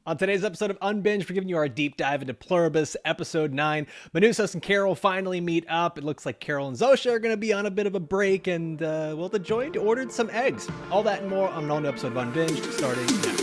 On today's episode of Unbinged, we're giving you our deep dive into Pluribus, episode 9. Manousos and Carol finally meet up. It looks like Carol and Zosia are going to be on a bit of a break, and, well, the joint ordered some eggs. All that and more on an all-new episode of Unbinged, starting now.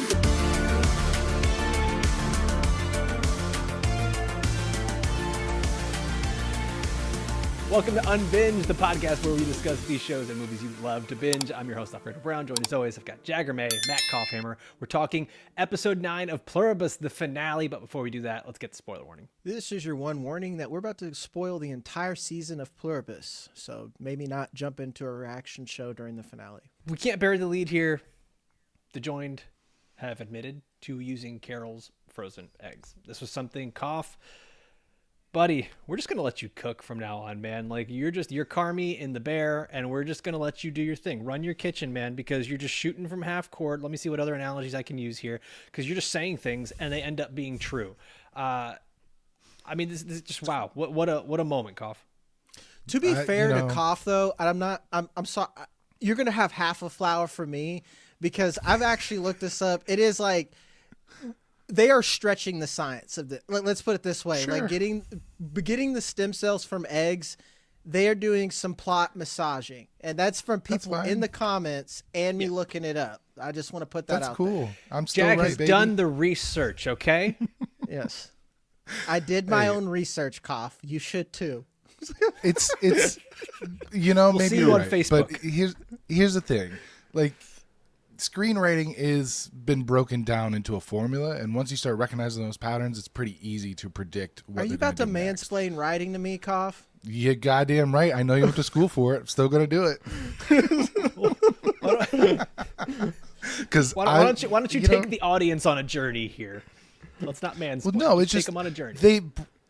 Welcome to Unbinged, the podcast where we discuss these shows and movies you love to binge. I'm your host, Alfredo Brown. Joined as always, I've got Jagger, Matt Kopfhamer. We're talking episode 9 of Pluribus, the finale. But before we do that, let's get the spoiler warning. This is your one warning that we're about to spoil the entire season of Pluribus. So maybe not jump into a reaction show during the finale. We can't bury the lead here. The Joined have admitted to using Carol's frozen eggs. This was something buddy, we're just going to let you cook from now on, man. Like, you're Carmi in the bear, and we're just going to let you do your thing. Run your kitchen, man, because you're just shooting from half court. Let me see what other analogies I can use here, because you're just saying things, and they end up being true. I mean, this is just, wow. What a moment, Koff. To be fair to Koff, though, I'm sorry. You're going to have half a flower for me, because I've actually looked this up. It is like... They are stretching the science of the. Let's put it this way: sure. Like getting the stem cells from eggs, they are doing some plot massaging, and that's from people in the comments and me looking it up. I just want to put that that's out. Cool. There. I'm still Jack right, has baby. done the research. Okay. Yes, I did my own research. Koff, you should too. It's we'll maybe see you you're on right, Facebook. But here's the thing, like. Screenwriting is been broken down into a formula, and once you start recognizing those patterns, it's pretty easy to predict what. Are you about to mansplain writing to me, Koff? You're goddamn right. I know you went to school for it. I'm still gonna do it. Because why don't you take the audience on a journey here? Let's not mansplain. Well, no, it's take just them on a journey.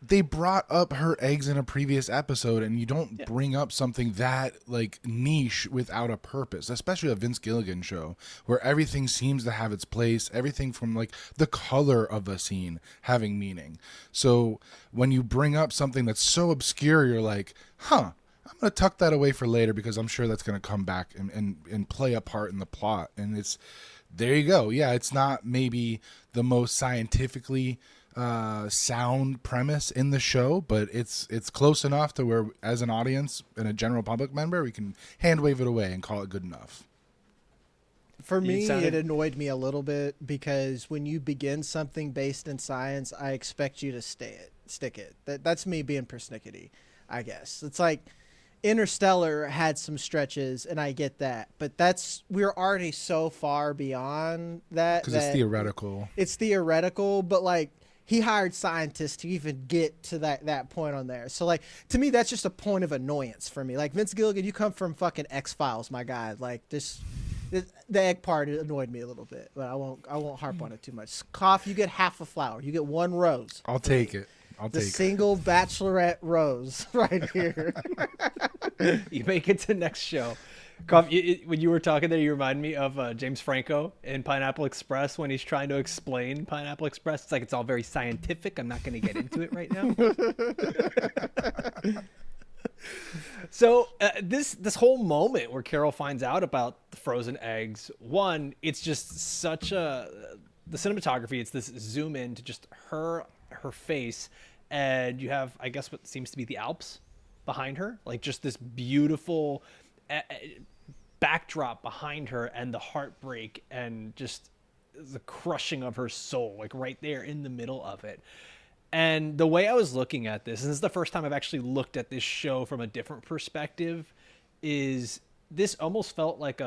They brought up her eggs in a previous episode, and you don't bring up something that like niche without a purpose, especially a Vince Gilligan show where everything seems to have its place, everything from like the color of a scene having meaning. So when you bring up something that's so obscure, you're like, I'm going to tuck that away for later because I'm sure that's going to come back and play a part in the plot. And there you go. Yeah, it's not maybe the most scientifically sound premise in the show, but it's close enough to where as an audience and a general public member we can hand wave it away and call it good enough. For me, it annoyed me a little bit because when you begin something based in science, I expect you to stick it. That's me being persnickety, I guess. It's like Interstellar had some stretches, and I get that, but we're already so far beyond that because it's theoretical. It's theoretical, but like he hired scientists to even get to that point on there. So like to me, that's just a point of annoyance for me. Like Vince Gilligan, you come from fucking X-Files, my guy. Like the egg part annoyed me a little bit, but I won't harp on it too much. Koff, you get half a flower. You get one rose. I'll take it. The single bachelorette rose right here. You make it to next show. Koff, when you were talking there, you remind me of James Franco in Pineapple Express when he's trying to explain Pineapple Express. It's like it's all very scientific. I'm not going to get into it right now. So this whole moment where Carol finds out about the frozen eggs, one, it's just such the cinematography. It's this zoom in to just her face, and you have, I guess, what seems to be the Alps behind her, like just this beautiful backdrop behind her, and the heartbreak and just the crushing of her soul, like right there in the middle of it. And the way I was looking at this, and this is the first time I've actually looked at this show from a different perspective, is this almost felt like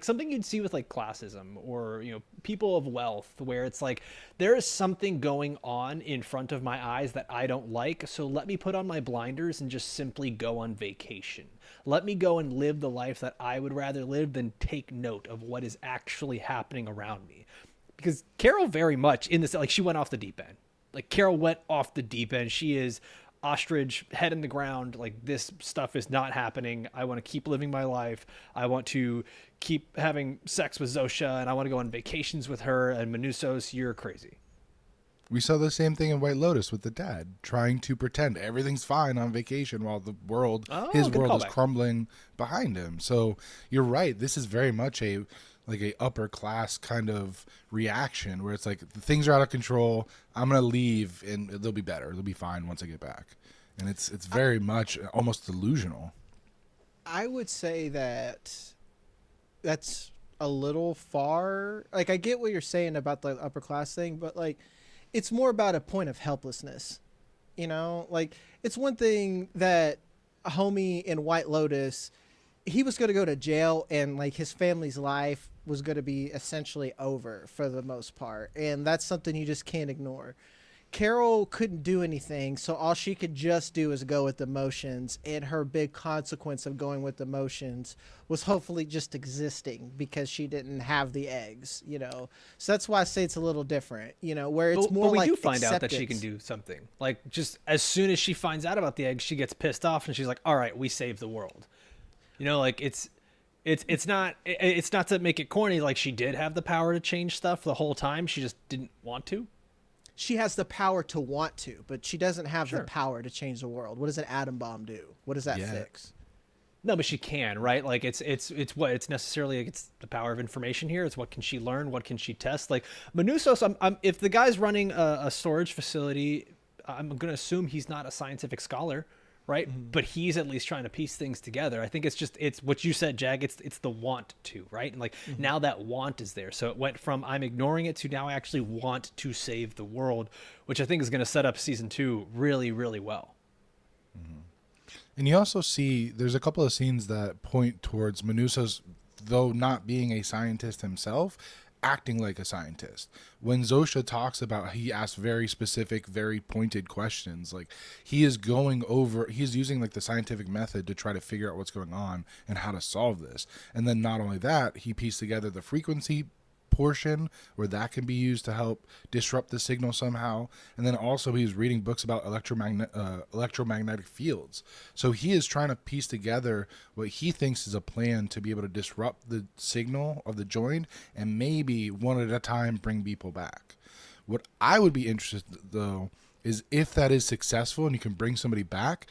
something you'd see with like classism or, people of wealth, where it's like, there is something going on in front of my eyes that I don't like. So let me put on my blinders and just simply go on vacation. Let me go and live the life that I would rather live than take note of what is actually happening around me. Because Carol very much in this, like, she went off the deep end. Like, Carol went off the deep end. She is ostrich, head in the ground. Like, this stuff is not happening. I want to keep living my life. I want to keep having sex with Zosia, and I want to go on vacations with her. And Manousos, you're crazy. We saw the same thing in White Lotus with the dad trying to pretend everything's fine on vacation while his world is crumbling behind him. So you're right. This is very much a like a upper class kind of reaction where it's like things are out of control. I'm gonna leave and they'll be better. They'll be fine once I get back. And it's very much almost delusional. I would say that's a little far. Like, I get what you're saying about the upper class thing, but like, it's more about a point of helplessness. You know, like, it's one thing that a homie in White Lotus, he was going to go to jail, and like his family's life was going to be essentially over for the most part. And that's something you just can't ignore. Carol couldn't do anything, so all she could just do is go with the motions, and her big consequence of going with the motions was hopefully just existing because she didn't have the eggs, you know. So that's why I say it's a little different, you know, where it's more but we like do find out that acceptance. she can do something. Like, just as soon as she finds out about the eggs, she gets pissed off and she's like, all right, we saved the world. You know, like, it's not to make it corny. Like, she did have the power to change stuff the whole time. She just didn't want to. She has the power to want to, but she doesn't have Sure. the power to change the world. What does an atom bomb do? What does that fix? No, but she can, right? Like, it's necessarily, it's the power of information here. It's what can she learn? What can she test? Like, Manousos, if the guy's running a storage facility, I'm going to assume he's not a scientific scholar, right? Mm-hmm. But he's at least trying to piece things together. I think it's what you said, Jag. It's the want to, right? And like, now that want is there. So it went from I'm ignoring it to now I actually want to save the world, which I think is going to set up season 2 really, really well. Mm-hmm. And you also see there's a couple of scenes that point towards Manousos, though not being a scientist himself, acting like a scientist. When Zosia talks about, he asks very specific, very pointed questions. Like, he's using like the scientific method to try to figure out what's going on and how to solve this. And then not only that, he pieced together the frequency portion where that can be used to help disrupt the signal somehow. And then also he's reading books about electromagnetic fields. So he is trying to piece together what he thinks is a plan to be able to disrupt the signal of the joint and maybe one at a time bring people back. What I would be interested though is if that is successful and you can bring somebody back,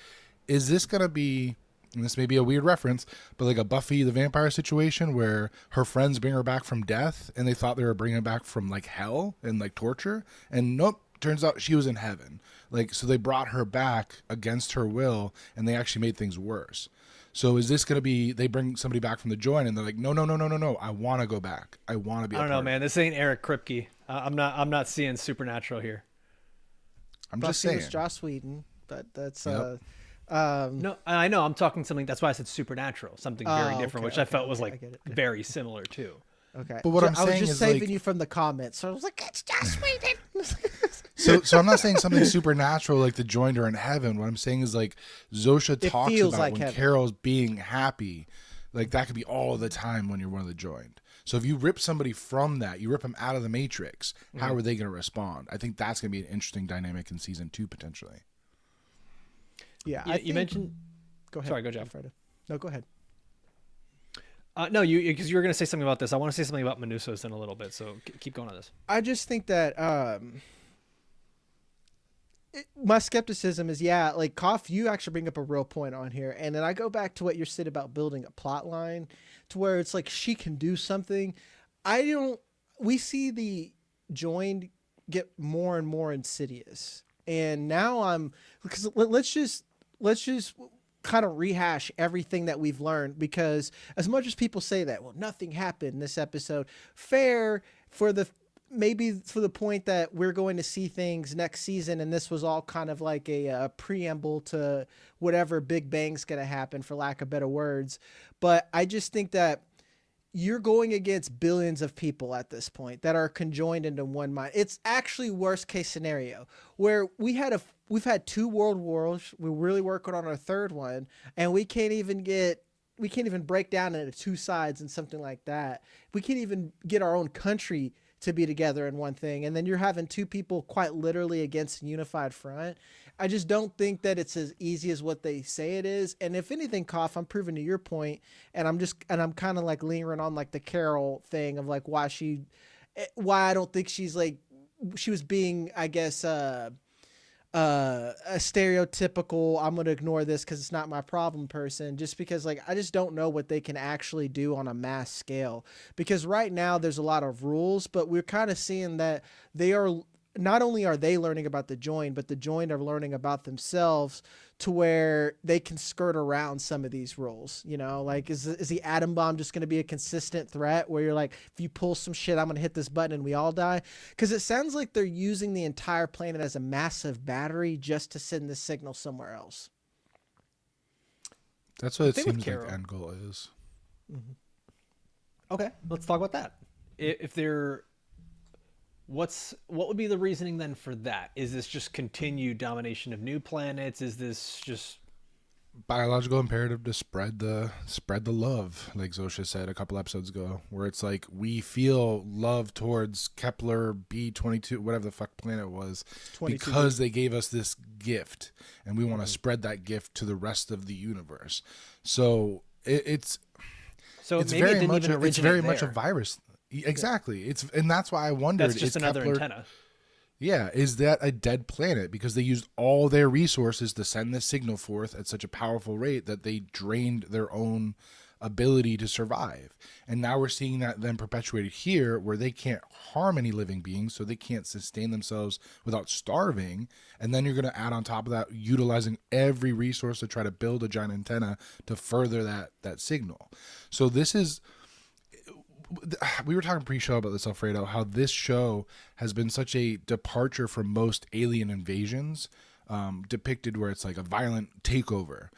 is this going to be, and this may be a weird reference, but like a Buffy the Vampire situation where her friends bring her back from death and they thought they were bringing her back from like hell and like torture, and nope, turns out she was in heaven. Like, so they brought her back against her will and they actually made things worse. So is this going to be, they bring somebody back from the joint and they're like, no, I want to go back. I want to be. I don't know, man. This ain't Eric Kripke. I'm not seeing supernatural here. I'm Buffy just saying. was Joss Whedon, but that's Yep. No, I know. I'm talking something. That's why I said supernatural, something very different, which I felt was like very similar too. Okay, but what I'm I was saying just is saving like, you from the comments, so I was like, it's Joss Whedon. So I'm not saying something supernatural like the joint or in heaven. What I'm saying is like Zosia talks about like when heaven. Carol's being happy, like that could be all the time when you're one of the joint. So if you rip somebody from that, you rip them out of the Matrix, how are they going to respond? I think that's going to be an interesting dynamic in season 2 potentially. Yeah, you mentioned. Go ahead. Sorry, go, Jeff. Alfredo. No, go ahead. No, because you were going to say something about this. I want to say something about Manousos in a little bit, so keep going on this. I just think that my skepticism is, like Kopf, you actually bring up a real point on here, and then I go back to what you said about building a plot line to where it's like she can do something. We see the joined get more and more insidious, and now because let's just kind of rehash everything that we've learned, because as much as people say that, well, nothing happened in this episode, maybe for the point that we're going to see things next season, and this was all kind of like a preamble to whatever Big Bang's going to happen, for lack of better words. But I just think that you're going against billions of people at this point that are conjoined into one mind. It's actually worst case scenario where we've had 2 world wars. We're really working on our 3rd one, and we can't even break down into 2 sides and something like that. We can't even get our own country to be together in one thing. And then you're having 2 people quite literally against a unified front. I just don't think that it's as easy as what they say it is. And if anything, Kopf, I'm proving to your point, and I'm kind of like lingering on like the Carol thing of like why I don't think she's like, she was being, I guess, a stereotypical I'm going to ignore this because it's not my problem person, just because like I just don't know what they can actually do on a mass scale, because right now there's a lot of rules, but we're kind of seeing that they are not only are they learning about the join, but the join are learning about themselves to where they can skirt around some of these rules. You know, like is the atom bomb just going to be a consistent threat where you're like, if you pull some shit, I'm going to hit this button and we all die? Because it sounds like they're using the entire planet as a massive battery just to send the signal somewhere else. That's what it seems like the end goal is. Mm-hmm. Okay, let's talk about that. If they're what would be the reasoning then for that? Is this just continued domination of new planets? Is this just biological imperative to spread the love, like Zosia said a couple episodes ago, where it's like we feel love towards Kepler B22, whatever the fuck planet was, because they gave us this gift, and we want to spread that gift to the rest of the universe. So it's very much a virus. Exactly. And that's why I wondered. That's just another antenna. Yeah, is that a dead planet? Because they used all their resources to send this signal forth at such a powerful rate that they drained their own ability to survive. And now we're seeing that then perpetuated here, where they can't harm any living beings, so they can't sustain themselves without starving. And then you're going to add on top of that, utilizing every resource to try to build a giant antenna to further that signal. So this is... We were talking pre-show about this, Alfredo, how this show has been such a departure from most alien invasions depicted, where it's like a violent takeover.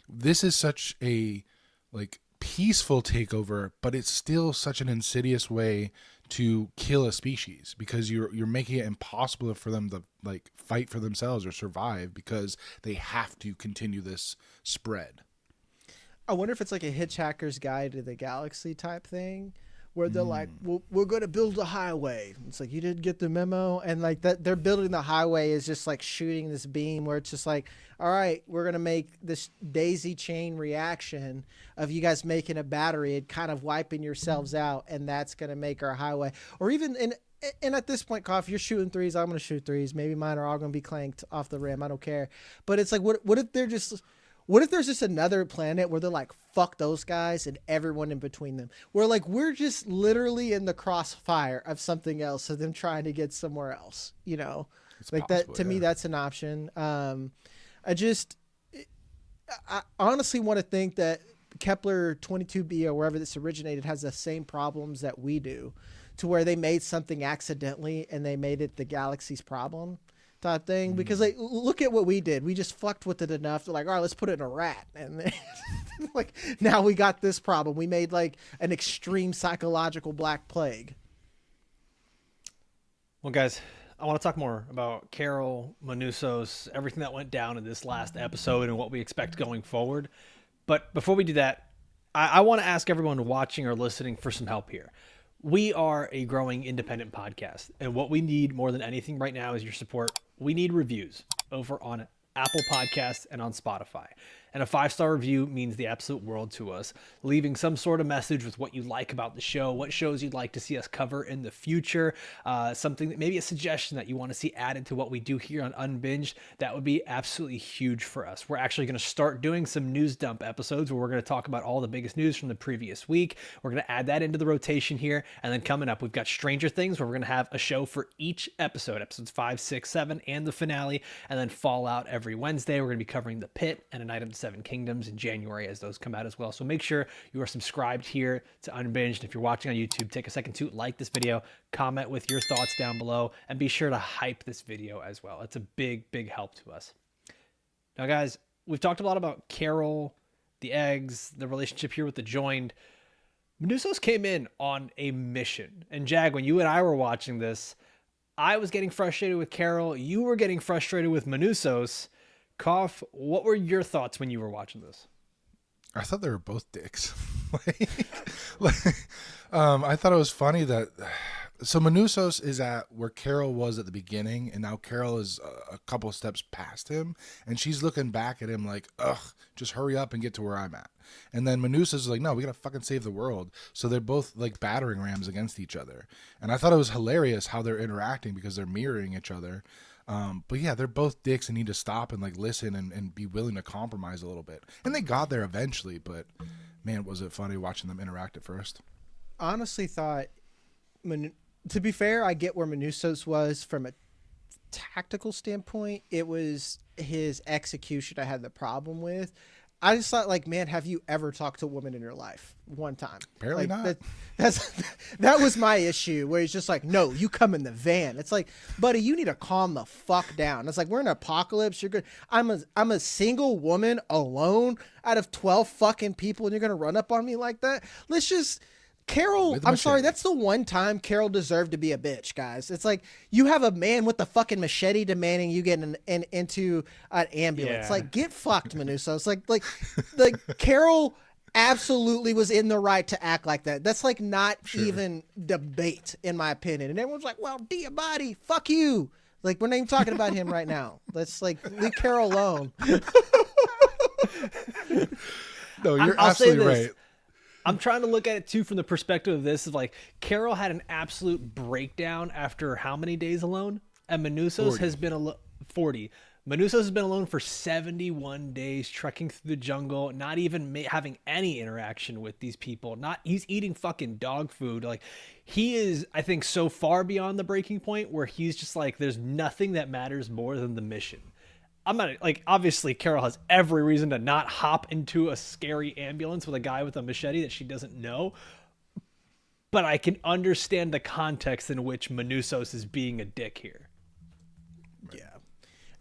This is such a like peaceful takeover, but it's still such an insidious way to kill a species, because you're making it impossible for them to like fight for themselves or survive, because they have to continue this spread. I wonder if it's like a Hitchhiker's Guide to the Galaxy type thing, where they're like, well, we're going to build a highway. It's like, you didn't get the memo. And like that, they're building the highway is just like shooting this beam where it's just like, all right, we're going to make this daisy chain reaction of you guys making a battery and kind of wiping yourselves out. And that's going to make our highway. Or even and at this point, Koff, you're shooting threes. I'm going to shoot threes. Maybe mine are all going to be clanked off the rim. I don't care. But it's like, what if they're just... What if there's just another planet where they're like, fuck those guys and everyone in between them? Where like we're just literally in the crossfire of something else of them trying to get somewhere else, you know? It's like possible, that to me, that's an option. I honestly want to think that Kepler 22b or wherever this originated has the same problems that we do, to where they made something accidentally and they made it the galaxy's problem type thing. Because like, look at what we did. We just fucked with it enough to like, all right, let's put it in a rat, and then, like now we got this problem. We made like an extreme psychological black plague. Well, guys, I want to talk more about Carol, manousos, everything that went down in this last episode and what we expect going forward. But before we do that, I want to ask everyone watching or listening for some help here. We are a growing independent podcast, and what we need more than anything right now is your support. We need reviews over on Apple Podcasts and on Spotify. And a 5-star review means the absolute world to us. Leaving some sort of message with what you like about the show, what shows you'd like to see us cover in the future, something that maybe a suggestion that you want to see added to what we do here on Unbinged, that would be absolutely huge for us. We're actually going to start doing some news dump episodes where we're going to talk about all the biggest news from the previous week. We're going to add that into the rotation here. And then coming up, we've got Stranger Things, where we're going to have a show for each episode, episodes 5, 6, 7, and the finale. And then Fallout every Wednesday. We're going to be covering The Pit and An Item to 7 Kingdoms in January as those come out as well. So make sure you are subscribed here to Unbinged. If you're watching on YouTube, take a second to like this video, comment with your thoughts down below, and be sure to hype this video as well. It's a big, big help to us. Now, guys, we've talked a lot about Carol, the eggs, the relationship here with the joined. manousos came in on a mission. And Jag, when you and I were watching this, I was getting frustrated with Carol. You were getting frustrated with manousos. Kopf, what were your thoughts when you were watching this? I thought they were both dicks. I thought it was funny that... So manousos is at where Carol was at the beginning, and now Carol is a couple of steps past him, and she's looking back at him like, ugh, just hurry up and get to where I'm at. And then manousos is like, no, we gotta fucking save the world. So they're both like battering rams against each other. And I thought it was hilarious how they're interacting, because they're mirroring each other. But yeah, they're both dicks and need to stop and like listen and be willing to compromise a little bit. And they got there eventually, but man, was it funny watching them interact at first. Honestly thought, to be fair, I get where Manousos was from a tactical standpoint. It was his execution I had the problem with. I just thought, like, man, have you ever talked to a woman in your life? One time. Apparently like, not. That was my issue, where he's just like, no, you come in the van. It's like, buddy, you need to calm the fuck down. It's like, we're in an apocalypse. You're good. I'm a single woman alone out of 12 fucking people, and you're gonna run up on me like that? Let's just. Carol, I'm sorry, that's the one time Carol deserved to be a bitch, guys. It's like, you have a man with the fucking machete demanding you get into an ambulance. Yeah. Like, get fucked, Manousos. Like Carol absolutely was in the right to act like that. That's like not even debate, in my opinion. And everyone's like, well, Diabati, fuck you. Like, we're not even talking about him right now. Let's like leave Carol alone. No, you're I'll say absolutely this. right. I'm trying to look at it too from the perspective of this, of like, Carol had an absolute breakdown after how many days alone? And Manousos 40. has been 40. Manousos has been alone for 71 days, trekking through the jungle, not even having any interaction with these people. He's eating fucking dog food. Like, he is, I think, so far beyond the breaking point where he's just like, there's nothing that matters more than the mission. I'm not, like, obviously Carol has every reason to not hop into a scary ambulance with a guy with a machete that she doesn't know, but I can understand the context in which Manousos is being a dick here. Yeah.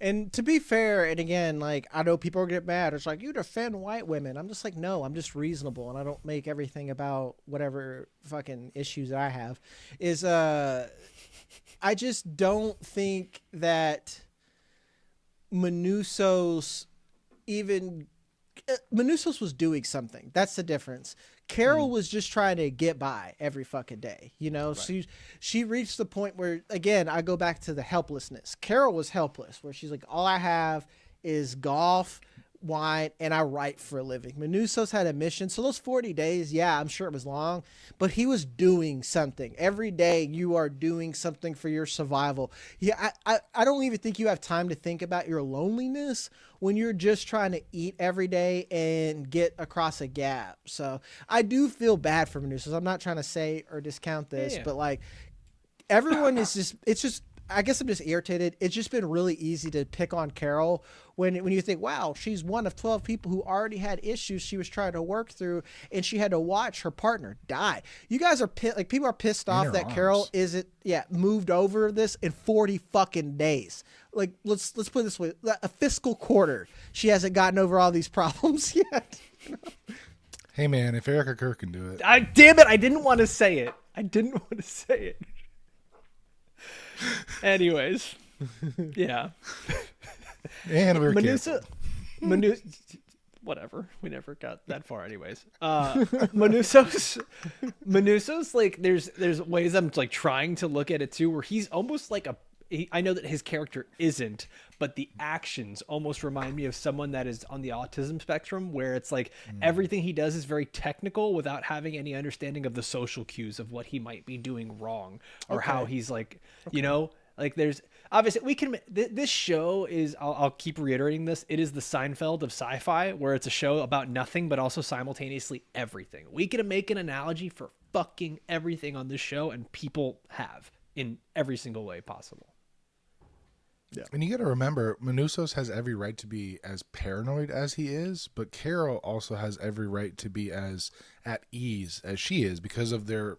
And to be fair, and again, like, I know people are get mad. It's like, you defend white women. I'm just like, no, I'm just reasonable, and I don't make everything about whatever fucking issues that I have. I just don't think that Manousos was doing something. That's the difference. Carol was just trying to get by every fucking day, you know. Right. She reached the point where, again, I go back to the helplessness. Carol was helpless, where she's like, all I have is golf, wine, and I write for a living. Manousos had a mission. So those 40 days, yeah, I'm sure it was long, but he was doing something. Every day you are doing something for your survival. Yeah, I don't even think you have time to think about your loneliness when you're just trying to eat every day and get across a gap. So I do feel bad for Manousos. I'm not trying to say or discount this, but like, everyone is just, it's just, I guess I'm just irritated. It's just been really easy to pick on Carol when you think, wow, she's one of 12 people who already had issues she was trying to work through, and she had to watch her partner die. You guys are like, people are pissed off that Carol moved over this in 40 fucking days. Like, let's put it this way, a fiscal quarter, she hasn't gotten over all these problems yet. Hey man, if Erica Kerr can do it. Damn it, I didn't want to say it. Anyways, yeah. And we're whatever. We never got that far, anyways. Manousos, like, there's ways I'm like trying to look at it too, where he's almost like I know that his character isn't, but the actions almost remind me of someone that is on the autism spectrum, where it's like everything he does is very technical without having any understanding of the social cues of what he might be doing wrong, or how he's like, you know, like, there's obviously this show is, I'll keep reiterating this, it is the Seinfeld of sci-fi, where it's a show about nothing but also simultaneously everything. We can make an analogy for fucking everything on this show, and people have, in every single way possible. Yeah. And you got to remember, Manousos has every right to be as paranoid as he is, but Carol also has every right to be as at ease as she is, because of their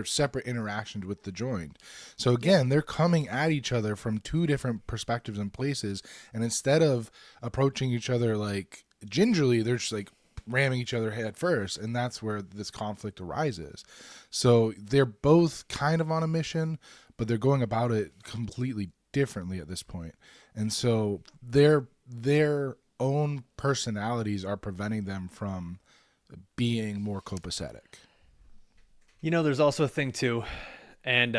separate interactions with the joint. So again, they're coming at each other from two different perspectives and places, and instead of approaching each other like gingerly, they're just like ramming each other head first, and that's where this conflict arises. So they're both kind of on a mission, but they're going about it completely differently at this point. And so their own personalities are preventing them from being more copacetic. You know, there's also a thing too, and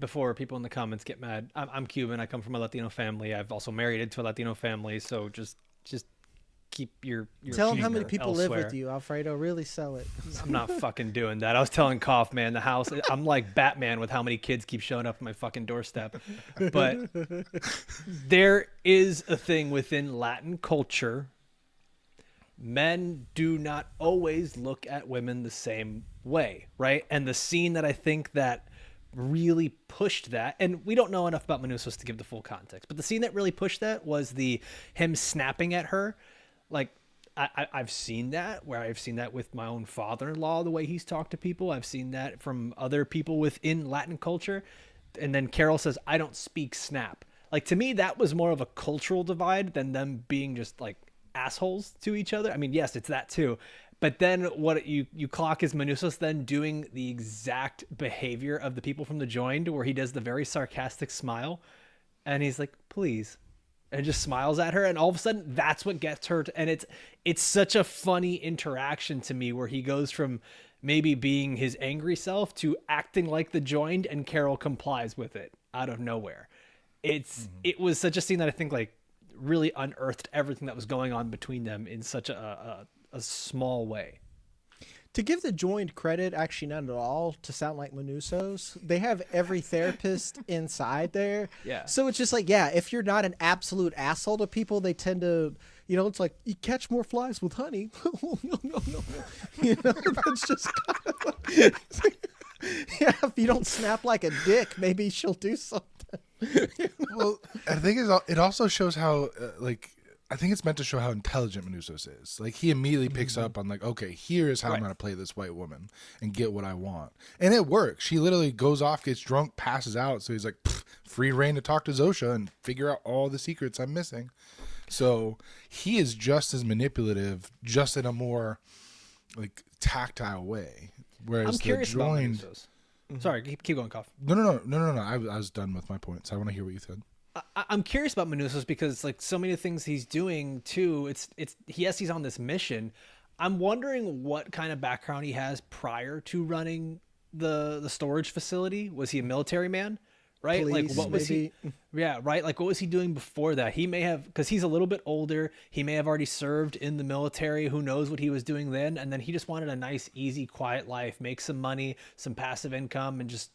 before people in the comments get mad, I'm Cuban. I come from a Latino family. I've also married into a Latino family, so just keep your Tell them how many finger people elsewhere. live with you, Alfredo. Really sell it. I'm not fucking doing that. I was telling Kopfhamer, the house, I'm like Batman with how many kids keep showing up at my fucking doorstep. But there is a thing within Latin culture. Men do not always look at women the same way, right? And the scene that I think that really pushed that, and we don't know enough about manousos to give the full context, but the scene that really pushed that was him snapping at her. Like, I've seen that with my own father-in-law, the way he's talked to people. I've seen that from other people within Latin culture. And then Carol says, I don't speak snap. Like, to me, that was more of a cultural divide than them being just like assholes to each other. I mean, yes, it's that too. But then what you clock is manousos then doing the exact behavior of the people from the joined, where he does the very sarcastic smile. And he's like, please. And just smiles at her, and all of a sudden that's what gets her and it's such a funny interaction to me, where he goes from maybe being his angry self to acting like the joined, and Carol complies with it out of nowhere. It was such a scene that I think like really unearthed everything that was going on between them in such a small way. To give the joined credit, actually not at all, to sound like manousos. They have every therapist inside there. Yeah. So it's just like, yeah, if you're not an absolute asshole to people, they tend to, it's like, you catch more flies with honey. No. That's just kind of yeah, if you don't snap like a dick, maybe she'll do something. Well, I think it also shows how, I think it's meant to show how intelligent manousos is. Like, he immediately picks up on, like, okay, here's how I'm going to play this white woman and get what I want. And it works. She literally goes off, gets drunk, passes out. So he's like, free reign to talk to Zosia and figure out all the secrets I'm missing. So he is just as manipulative, just in a more, like, tactile way. Whereas I'm curious about joined... manousos. Sorry, keep going, Kopf. No. I was done with my points. I want to hear what you said. I'm curious about manousos because like so many things he's doing too. Yes, he's on this mission. I'm wondering what kind of background he has prior to running the storage facility. Was he a military man? Right? Police, like what was maybe. he? Yeah, right. Like what was he doing before that? He may have, because he's a little bit older. He may have already served in the military. Who knows what he was doing then? And then he just wanted a nice, easy, quiet life, make some money, some passive income, and just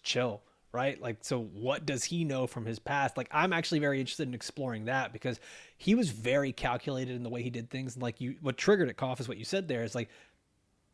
chill. Right? Like, so what does he know from his past? Like, I'm actually very interested in exploring that because he was very calculated in the way he did things. And like what triggered it, Kopf, is what you said there is like,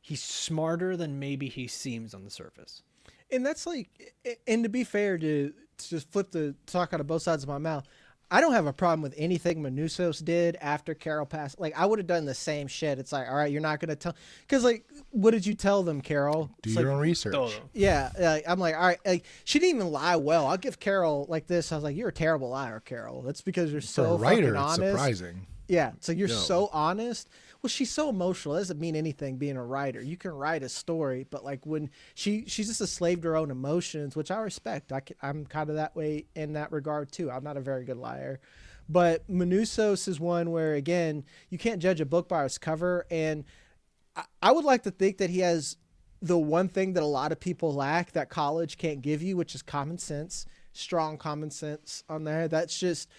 he's smarter than maybe he seems on the surface. And that's like, and to be fair, to just flip the talk out of both sides of my mouth, I don't have a problem with anything manousos did after Carol passed. Like, I would have done the same shit. It's like, all right, you're not going to tell. Because, like, what did you tell them, Carol? Do it's your like, own research. Yeah. I'm like, all right. Like, she didn't even lie well. I'll give Carol like this. I was like, you're a terrible liar, Carol. That's because you're so For a writer, fucking honest. it's surprising. Yeah. So you're so honest. Well, she's so emotional. It doesn't mean anything being a writer. You can write a story, but like when she's just a slave to her own emotions, which I respect. I'm kind of that way in that regard too. I'm not a very good liar. But manousos is one where, again, you can't judge a book by its cover. And I would like to think that he has the one thing that a lot of people lack that college can't give you, which is common sense, strong common sense on there. That's just...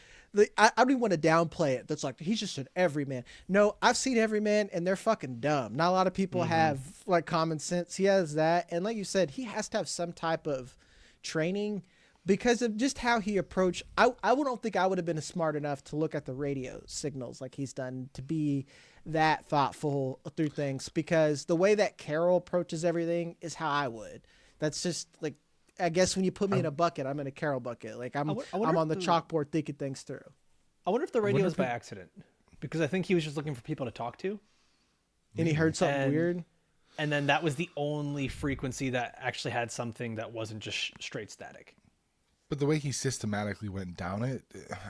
I don't even want to downplay it. That's like, he's just an everyman. No, I've seen everyman and they're fucking dumb. Not a lot of people have like common sense. He has that. And like you said, he has to have some type of training because of just how he approached. I don't think I would have been smart enough to look at the radio signals like he's done to be that thoughtful through things, because the way that Carol approaches everything is how I would. That's just like, I guess when you put me in a bucket, I'm in a Carol bucket. Like I'm on the chalkboard thinking things through. I wonder if the radio was by accident, because I think he was just looking for people to talk to. And he heard something weird. And then that was the only frequency that actually had something that wasn't just straight static. But the way he systematically went down it,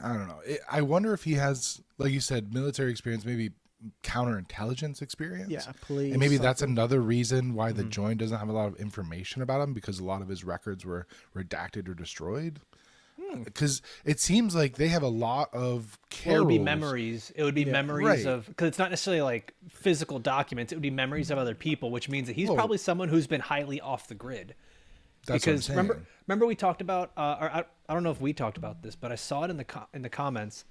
I don't know. I wonder if he has, like you said, military experience, maybe counterintelligence experience. Yeah, police. And maybe that's another reason why the joint doesn't have a lot of information about him, because a lot of his records were redacted or destroyed. Because it seems like they have a lot of carols. It would be memories. It would be memories of, because it's not necessarily like physical documents. It would be memories of other people, which means that he's probably someone who's been highly off the grid. That's because what I'm saying. remember we talked about, or I don't know if we talked about this, but I saw it in the comments.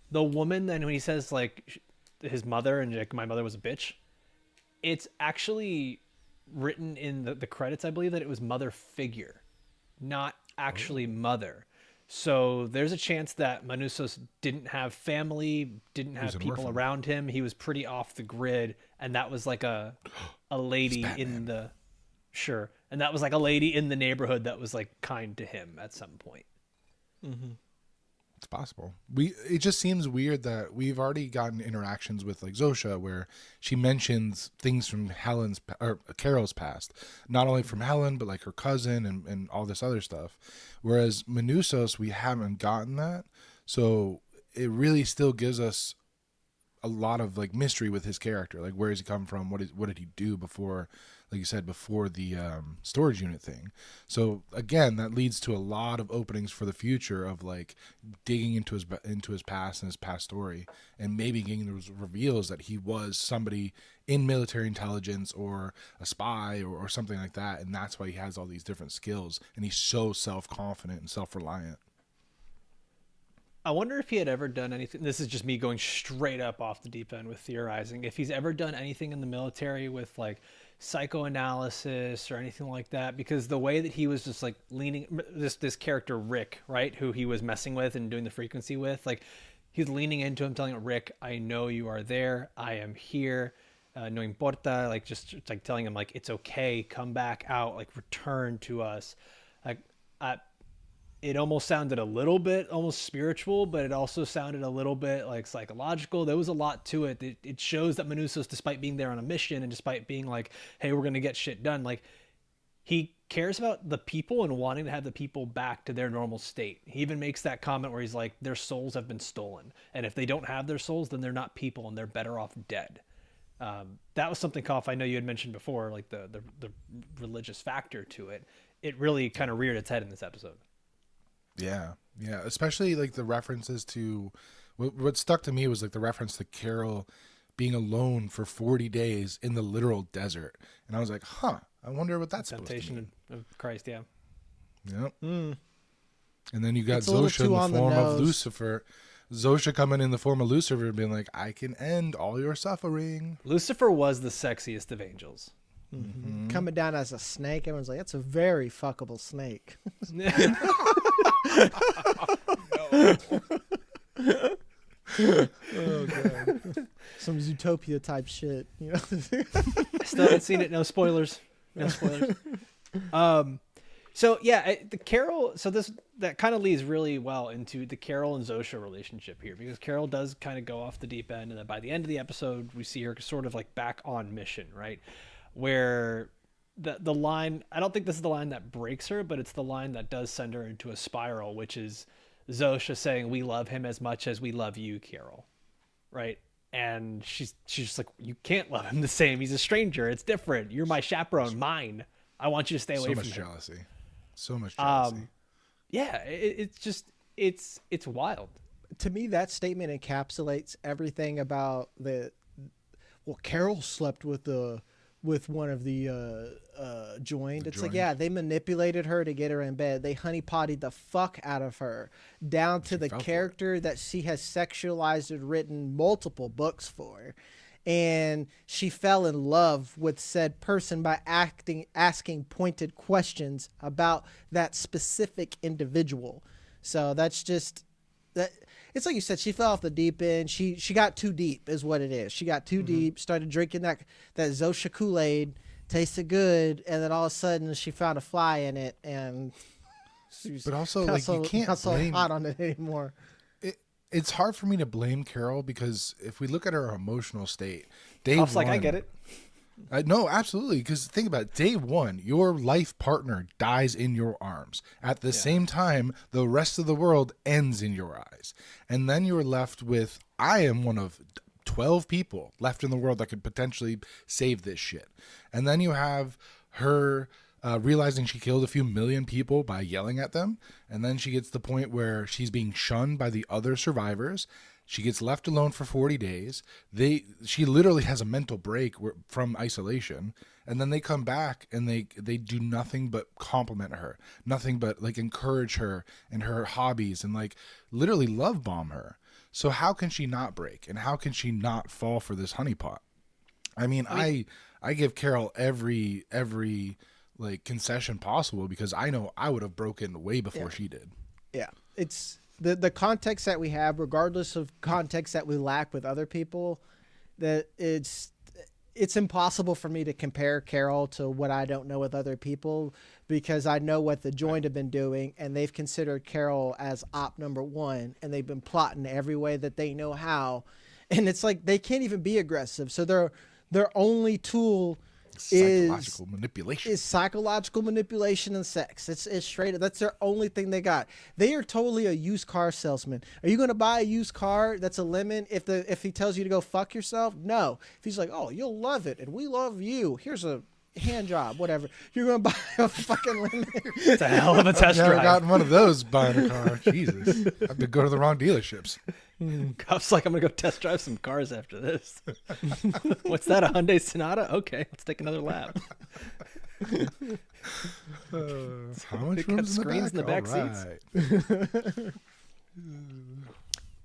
The woman, then when he says like, his mother and like my mother was a bitch. It's actually written in the credits, I believe, that it was mother figure, not actually mother. So there's a chance that manousos didn't have family, didn't have people around him. He was pretty off the grid, and that was like a lady in the and that was like a lady in the neighborhood that was like kind to him at some point. Mm-hmm. It's possible. It just seems weird that we've already gotten interactions with like Zosia where she mentions things from Carol's past, not only from Helen but like her cousin and all this other stuff. Whereas manousos, we haven't gotten that, so it really still gives us a lot of like mystery with his character. Like, where does he come from? What did he do before? Like you said, before the storage unit thing. So again, that leads to a lot of openings for the future of like digging into his past and his past story, and maybe getting those reveals that he was somebody in military intelligence or a spy or something like that, and that's why he has all these different skills, and he's so self-confident and self-reliant. I wonder if he had ever done anything. This is just me going straight up off the deep end with theorizing. If he's ever done anything in the military with like psychoanalysis or anything like that, because the way that he was just like leaning this character Rick, right, who he was messing with and doing the frequency with, like he's leaning into him, telling Rick, "I know you are there. I am here. No importa." Like just like telling him like it's okay. Come back out. Like return to us. Like it almost sounded a little bit almost spiritual, but it also sounded a little bit like psychological. There was a lot to it. It shows that manousos, despite being there on a mission and despite being like, hey, we're going to get shit done, like he cares about the people and wanting to have the people back to their normal state. He even makes that comment where he's like, their souls have been stolen. And if they don't have their souls, then they're not people and they're better off dead. That was something, Kopf, I know you had mentioned before, like the religious factor to it. It really kind of reared its head in this episode. Yeah, especially like the references to what stuck to me was like the reference to Carol being alone for 40 days in the literal desert, and I was like, I wonder what that's supposed to mean. Temptation of Christ, yeah. Yep. And then you got It's Zosia in the form of Lucifer. Zosia coming in the form of Lucifer, being like, "I can end all your suffering." Lucifer was the sexiest of angels. Mm-hmm. Coming down as a snake, everyone's like, "That's a very fuckable snake." Oh god, some Zootopia type shit, you know. I still haven't seen it. No spoilers. No spoilers. So yeah, the Carol. So that kind of leads really well into the Carol and Zosia relationship here, because Carol does kind of go off the deep end, and then by the end of the episode, we see her sort of like back on mission, right? Where the line, I don't think this is the line that breaks her, but it's the line that does send her into a spiral, which is Zosia saying, "We love him as much as we love you, Carol," right? And she's just like, "You can't love him the same. He's a stranger. It's different. You're my chaperone, mine. I want you to stay away from him." So much jealousy. Yeah, it's just it's wild. To me, that statement encapsulates everything about Carol slept with one of the joined. It's like, yeah, they manipulated her to get her in bed. They honeypotted the fuck out of her, down to the character that she has sexualized and written multiple books for. And she fell in love with said person by asking pointed questions about that specific individual. So that's just that. It's like you said, she fell off the deep end. She got too deep is what it is. She got too deep, started drinking that Zosia Kool-Aid, tasted good, and then all of a sudden she found a fly in it, and but also like you can't not so blame hot on it anymore. It's hard for me to blame Carol, because if we look at her emotional state, Kopf's like, I get it. No, absolutely. Because think about it. Day one, your life partner dies in your arms. At the same time, the rest of the world ends in your eyes. And then you're left with, I am one of 12 people left in the world that could potentially save this shit. And then you have her realizing she killed a few million people by yelling at them. And then she gets to the point where she's being shunned by the other survivors. She gets left alone for 40 days. She literally has a mental break from isolation. And then they come back and they do nothing but compliment her. Nothing but like encourage her and her hobbies and like literally love bomb her. So how can she not break? And how can she not fall for this honeypot? I mean, I give Carol every like concession possible because I know I would have broken way before she did. Yeah. It's the context that we have, regardless of context that we lack with other people, that it's impossible for me to compare Carol to what I don't know with other people because I know what the Joint have been doing, and they've considered Carol as op number one, and they've been plotting every way that they know how. And it's like they can't even be aggressive. So their only tool Psychological manipulation. Is psychological manipulation and sex. It's straight. That's their only thing they got. They are totally a used car salesman. Are you going to buy a used car that's a lemon if he tells you to go fuck yourself? No. If he's like, oh, you'll love it and we love you. Here's a hand job, whatever. You're going to buy a fucking lemon. It's a hell of a test I've never drive. gotten one of those buying a car. Jesus. I've been going to the wrong dealerships. Cuff's like, I'm going to go test drive some cars after this. What's that, a Hyundai Sonata? Okay, let's take another lap. How much It got room's screens in the back All seats. right.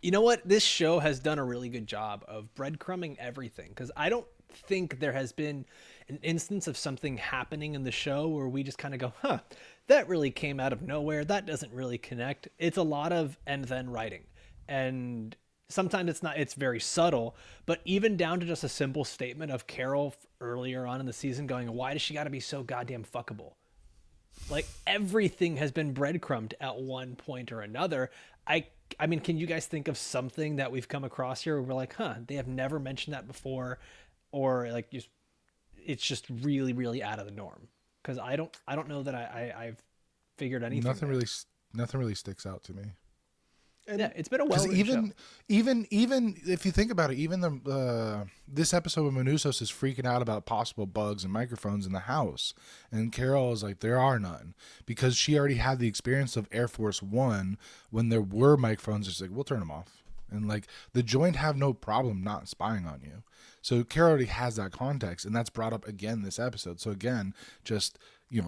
You know what? This show has done a really good job of breadcrumbing everything because I don't think there has been an instance of something happening in the show where we just kind of go, huh, that really came out of nowhere. That doesn't really connect. It's a lot of and then writing. And sometimes it's very subtle, but even down to just a simple statement of Carol earlier on in the season going, why does she got to be so goddamn fuckable? Like everything has been breadcrumbed at one point or another. I mean, can you guys think of something that we've come across here where we're like, huh, they have never mentioned that before, or like it's just really, really out of the norm? Because I don't know that I've figured anything. Nothing really sticks out to me. And yeah, it's been a well-written show. Even if you think about it, even the this episode of Manousos is freaking out about possible bugs and microphones in the house, and Carol is like, there are none, because she already had the experience of Air Force One when there were microphones. It's like, we'll turn them off, and like the Joint have no problem not spying on you. So Carol already has that context, and that's brought up again this episode. So again, just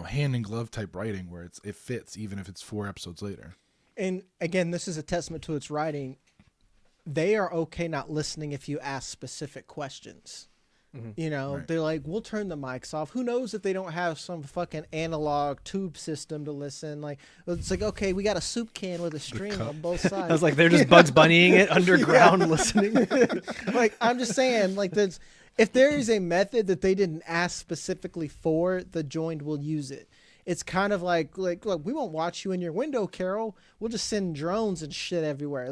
hand in glove type writing where it fits even if it's 4 episodes later. And again, this is a testament to its writing. They are okay not listening if you ask specific questions. Mm-hmm. Right. They're like, we'll turn the mics off. Who knows if they don't have some fucking analog tube system to listen? Like, it's like, okay, we got a soup can with a string on both sides. I was like, they're just Bugs Bunnying it underground listening. Like, I'm just saying, like, if there is a method that they didn't ask specifically for, the Joint will use it. It's kind of like, look, we won't watch you in your window, Carol. We'll just send drones and shit everywhere.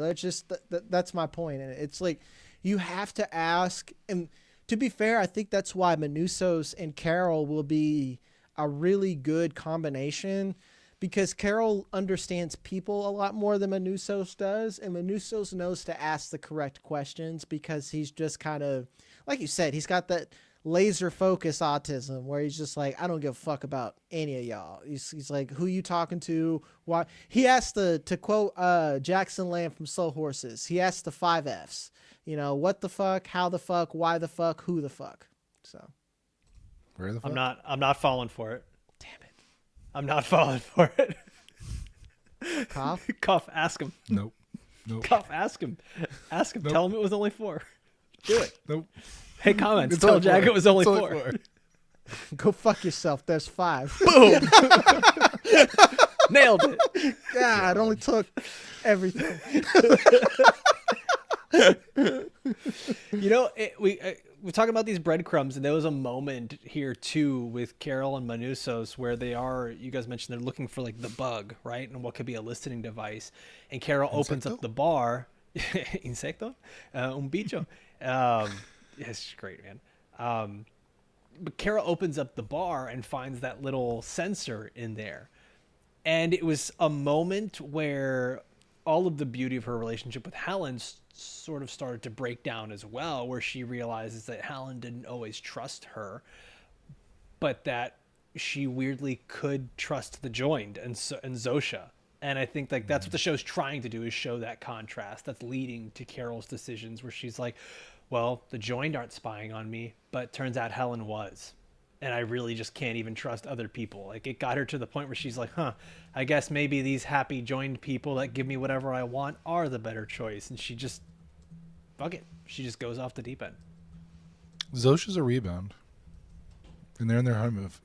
That's my point. And it's like, you have to ask. And to be fair, I think that's why Manousos and Carol will be a really good combination, because Carol understands people a lot more than Manousos does. And Manousos knows to ask the correct questions because he's just kind of, like you said, he's got that laser focus autism where he's just like, I don't give a fuck about any of y'all. He's like, who you talking to? Why? He asked to quote Jackson Lamb from Soul Horses. He asked the 5 Fs. What the fuck, how the fuck, why the fuck, who the fuck. So where the fuck? I'm not falling for it. Damn it. I'm not falling for it. Cough? Cough, ask him. Nope. Cough, ask him. Ask him. Nope. Tell him it was only 4. Do it. Nope. Hey, comments. Tell Jagger it was only 4. Go fuck yourself. There's 5. Boom. Nailed it. Yeah, it only took everything. We're talking about these breadcrumbs, and there was a moment here too with Carol and Manousos where you guys mentioned they're looking for like the bug, right? And what could be a listening device. And Carol opens up the bar. Insecto? Un bicho. It's great, man. But Carol opens up the bar and finds that little sensor in there. And it was a moment where all of the beauty of her relationship with Helen sort of started to break down as well, where she realizes that Helen didn't always trust her, but that she weirdly could trust the Joined and Zosia. And I think like that's what the show's trying to do, is show that contrast that's leading to Carol's decisions where she's like, well, the Joined aren't spying on me, but turns out Helen was. And I really just can't even trust other people. Like, it got her to the point where she's like, I guess maybe these happy Joined people that give me whatever I want are the better choice. And she just fuck it. She just goes off the deep end. Zosia's a rebound. And they're in their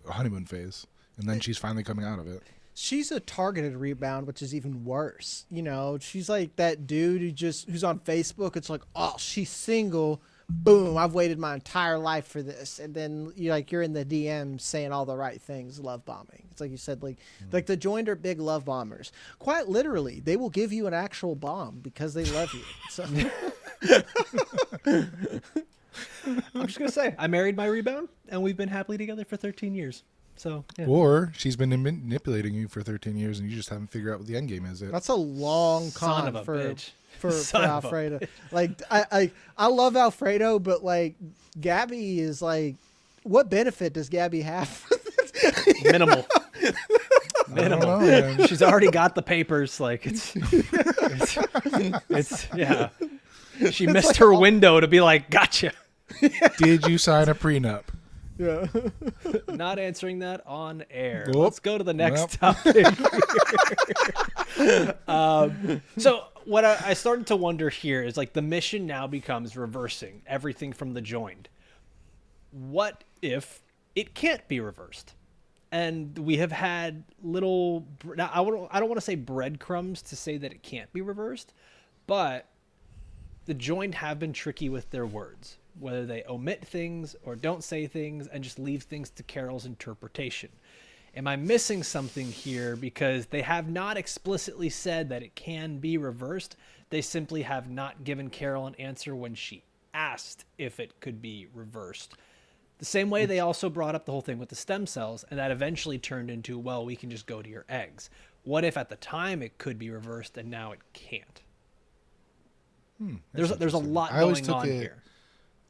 honeymoon phase. And then she's finally coming out of it. She's a targeted rebound, which is even worse. You know, she's like that dude who's on Facebook. It's like, oh, she's single. Boom, I've waited my entire life for this. And then you're in the DM saying all the right things, love bombing. It's like you said, like the joined are big love bombers. Quite literally, they will give you an actual bomb because they love you. So I'm just going to say, I married my rebound, and we've been happily together for 13 years. So, yeah. Or she's been manipulating you for 13 years, and you just haven't figured out what the end game is. That's a long con Son of a bitch. For Alfredo. Like, I love Alfredo, but like Gabby is like, what benefit does Gabby have? Minimal. Know, she's already got the papers. Like it's yeah. She missed like her window to be like, gotcha. Did you sign a prenup? Yeah. Not answering that on air. Nope. Let's go to the next topic. So what I started to wonder here is like the mission now becomes reversing everything from the joined. What if it can't be reversed? And we have had little, now I don't want to say breadcrumbs to say that it can't be reversed, but the joined have been tricky with their words, whether they omit things or don't say things and just leave things to Carol's interpretation. Am I missing something here? Because they have not explicitly said that it can be reversed. They simply have not given Carol an answer when she asked if it could be reversed. The same way they also brought up the whole thing with the stem cells, and that eventually turned into, well, we can just go to your eggs. What if at the time it could be reversed and now it can't? There's a lot going on here.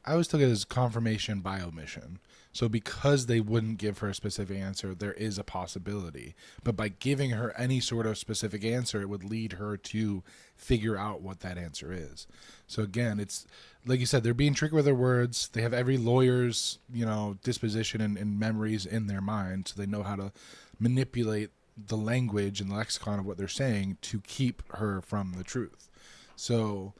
I always took it as confirmation by omission. So because they wouldn't give her a specific answer, there is a possibility. But by giving her any sort of specific answer, it would lead her to figure out what that answer is. So again, it's like you said, they're being tricky with their words. They have every lawyer's, disposition and memories in their mind, so they know how to manipulate the language and the lexicon of what they're saying to keep her from the truth. So,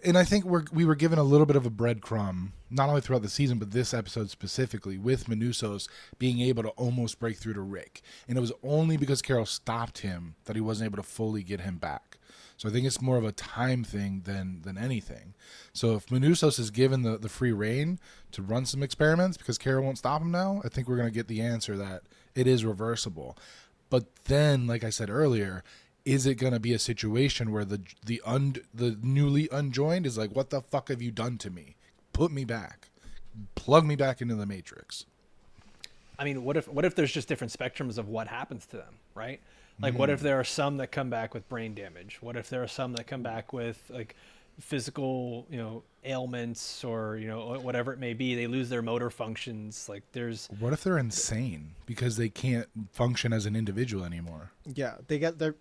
and I think we were given a little bit of a breadcrumb, not only throughout the season, but this episode specifically, with Manousos being able to almost break through to Rick. And it was only because Carol stopped him that he wasn't able to fully get him back. So I think it's more of a time thing than anything. So if Manousos is given the free reign to run some experiments because Carol won't stop him now, I think we're going to get the answer that it is reversible. But then, like I said earlier, is it going to be a situation where the newly unjoined is like, what the fuck have you done to me? Put me back. Plug me back into the Matrix. I mean, what if there's just different spectrums of what happens to them, right? Like, what if there are some that come back with brain damage? What if there are some that come back with, like, physical, ailments or, whatever it may be? They lose their motor functions. Like, there's... What if they're insane because they can't function as an individual anymore? Yeah,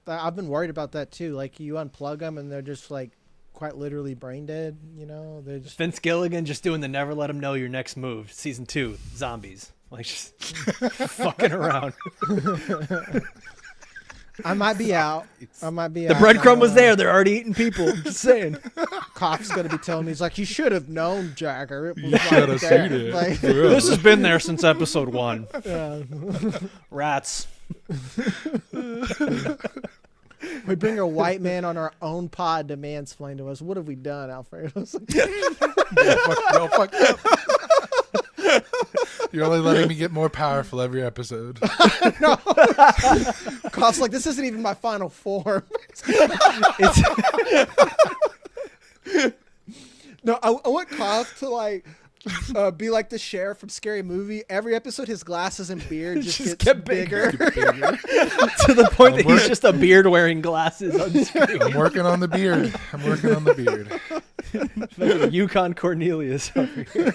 I've been worried about that, too. Like, you unplug them and they're just, like, quite literally brain dead, They're just... Vince Gilligan just doing the never let them know your next move. Season 2, zombies. Like, just fucking around. I might be out. The breadcrumb was there. They're already eating people. I'm just saying. Koff's going to be telling me, he's like, you should have known, Jagger. It was you should have seen it. Like, this has been there since episode 1. Yeah. Rats. We bring a white man on our own pod to mansplain to us. What have we done, Alfredo? Fuck up. You're only letting me get more powerful every episode. No. Koff's like, this isn't even my final form. No, I want Koff to be like the sheriff from Scary Movie. Every episode, his glasses and beard just get bigger. To the point that he's just a beard wearing glasses on screen. I'm working on the beard. Yukon Cornelius over here.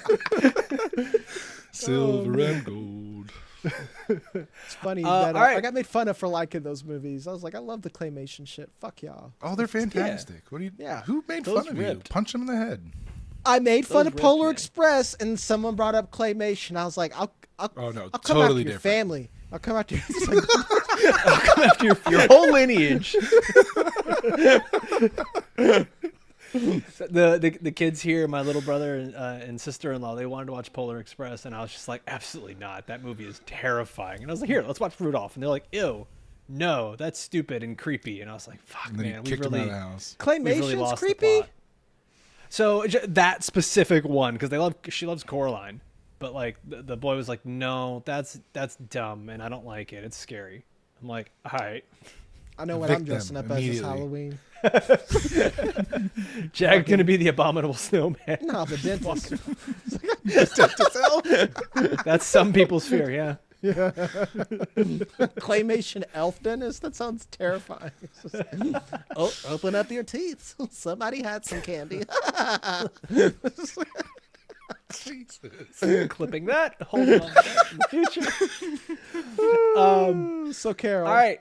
Silver and gold. It's funny that right. I got made fun of for liking those movies. I was like, I love the claymation shit. Fuck y'all. Oh, they're fantastic. Yeah. What do you? Yeah. Who made Those fun of ripped. you? Punch them in the head. I made fun of ripped, Polar man. Express, and someone brought up claymation. I was like, I'll Oh no, come totally after your different. family. I'll come after you. I'll come after your whole lineage. the kids here, my little brother and sister-in-law, they wanted to watch Polar Express, and I was just like, absolutely not. That movie is terrifying. And I was like, here, let's watch Rudolph. And they're like, ew, no, that's stupid and creepy. And I was like, fuck, man, we've really, out of the house. Claymation's lost creepy. So that specific one, because she loves Coraline, but like the boy was like, no, that's dumb, and I don't like it. It's scary. I'm like, all right. I know what I'm dressing up as this Halloween. Jack's gonna be the abominable snowman. No, the dentist. That's some people's fear, yeah. Claymation elf dentist? That sounds terrifying. Oh, open up your teeth. Somebody had some candy. Jesus. Clipping that. Hold on to that in the future. So Carol. All right.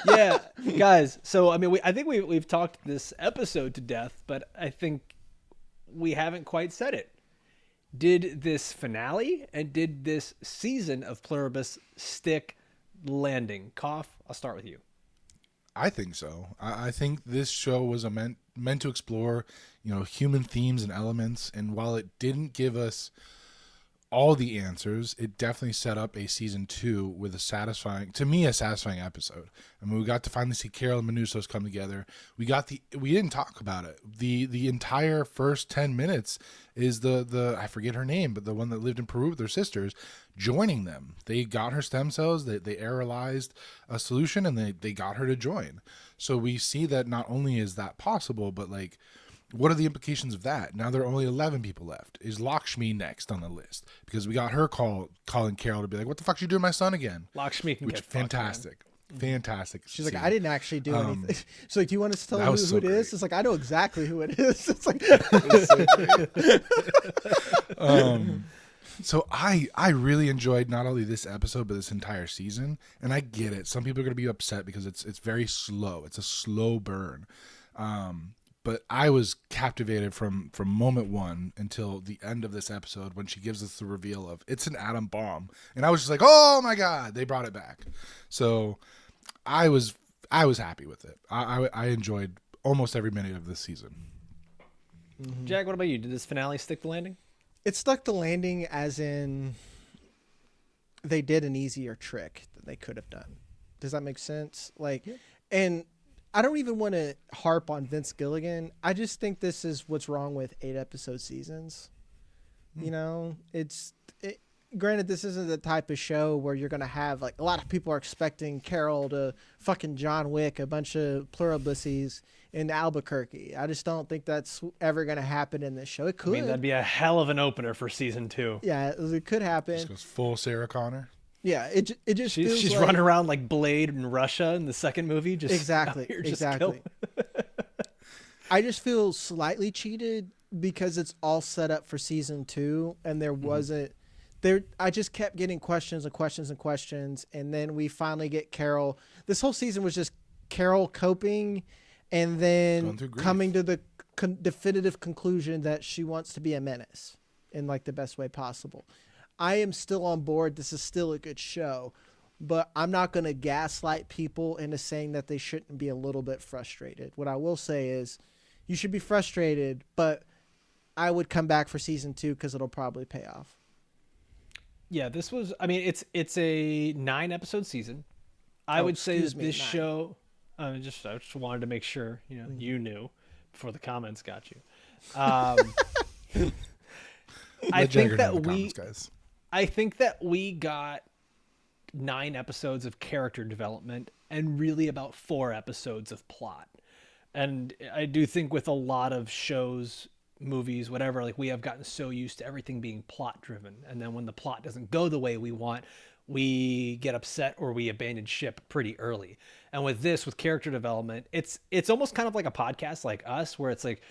Yeah, guys. So I mean, I think we've talked this episode to death, but I think we haven't quite said it. Did this finale and did this season of Pluribus stick landing? Kopf, I'll start with you. I think so. I think this show was meant to explore, human themes and elements, and while it didn't give us all the answers, it definitely set up a season 2 with a satisfying episode. I mean, we got to finally see Carol and manousos come together. We didn't talk about it. The entire first 10 minutes is the I forget her name, but the one that lived in Peru with her sisters, joining them. They got her stem cells, they aerolized a solution, and they got her to join. So we see that not only is that possible, but like, what are the implications of that? Now there are only 11 people left. Is Lakshmi next on the list? Because we got her calling Carol to be like, what the fuck's you doing my son again? Lakshmi can get fantastic. Fucked, fantastic. She's like, I didn't actually do anything. She's like, do you want us to tell who it is? It's like, I know exactly who it is. It's like, so I really enjoyed not only this episode, but this entire season. And I get it. Some people are going to be upset because it's very slow. It's a slow burn. But I was captivated from moment one until the end of this episode when she gives us the reveal of it's an atom bomb. And I was just like, oh my God, they brought it back. So I was happy with it. I enjoyed almost every minute of this season. Mm-hmm. Jack, what about you? Did this finale stick the landing? It stuck the landing as in they did an easier trick that they could have done. Does that make sense? Like, yeah. And I don't even want to harp on Vince Gilligan. I just think this is what's wrong with 8-episode seasons. Granted, this isn't the type of show where you're going to have, like, a lot of people are expecting Carol to fucking John Wick a bunch of pluribuses in Albuquerque. I just don't think that's ever going to happen in this show. It could. I mean, that'd be a hell of an opener for season 2. Yeah, it could happen. Just goes full Sarah Connor. Yeah, it just feels she's like, running around like Blade in Russia in the second movie. Just exactly. I just feel slightly cheated because it's all set up for season 2, and there wasn't there. I just kept getting questions and questions and questions, and then we finally get Carol. This whole season was just Carol coping, and then coming to the definitive conclusion that she wants to be a menace in like the best way possible. I am still on board. This is still a good show, but I'm not going to gaslight people into saying that they shouldn't be a little bit frustrated. What I will say is you should be frustrated, but I would come back for season 2 because it'll probably pay off. Yeah, this was, I mean, it's a 9-episode season. I would say that this show, I just wanted to make sure, you knew before the comments got you. I think that we got 9 episodes of character development and really about 4 episodes of plot. And I do think with a lot of shows, movies, whatever, like we have gotten so used to everything being plot driven. And then when the plot doesn't go the way we want, we get upset or we abandon ship pretty early. And with this, with character development, it's almost kind of like a podcast like us, where it's like,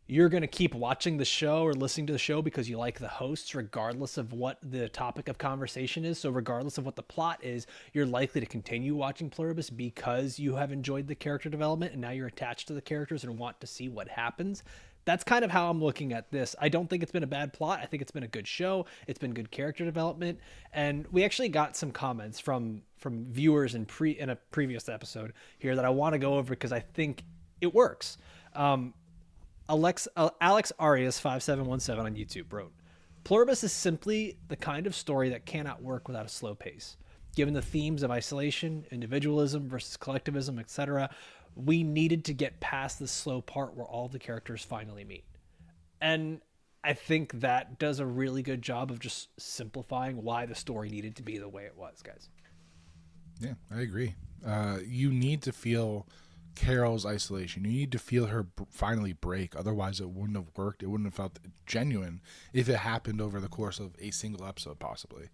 you're going to keep watching the show or listening to the show because you like the hosts, regardless of what the topic of conversation is. So regardless of what the plot is, you're likely to continue watching Pluribus because you have enjoyed the character development and now you're attached to the characters and want to see what happens. That's kind of how I'm looking at this. I don't think it's been a bad plot. I think it's been a good show. It's been good character development. And we actually got some comments from viewers in a previous episode here that I want to go over because I think it works. Alex Arias 5717 on YouTube wrote, Pluribus is simply the kind of story that cannot work without a slow pace. Given the themes of isolation, individualism versus collectivism, etc., we needed to get past the slow part where all the characters finally meet. And I think that does a really good job of just simplifying why the story needed to be the way it was, guys. Yeah, I agree. You need to feel Carol's isolation. You need to feel her finally break. Otherwise, it wouldn't have worked. It wouldn't have felt genuine if it happened over the course of a single episode, possibly.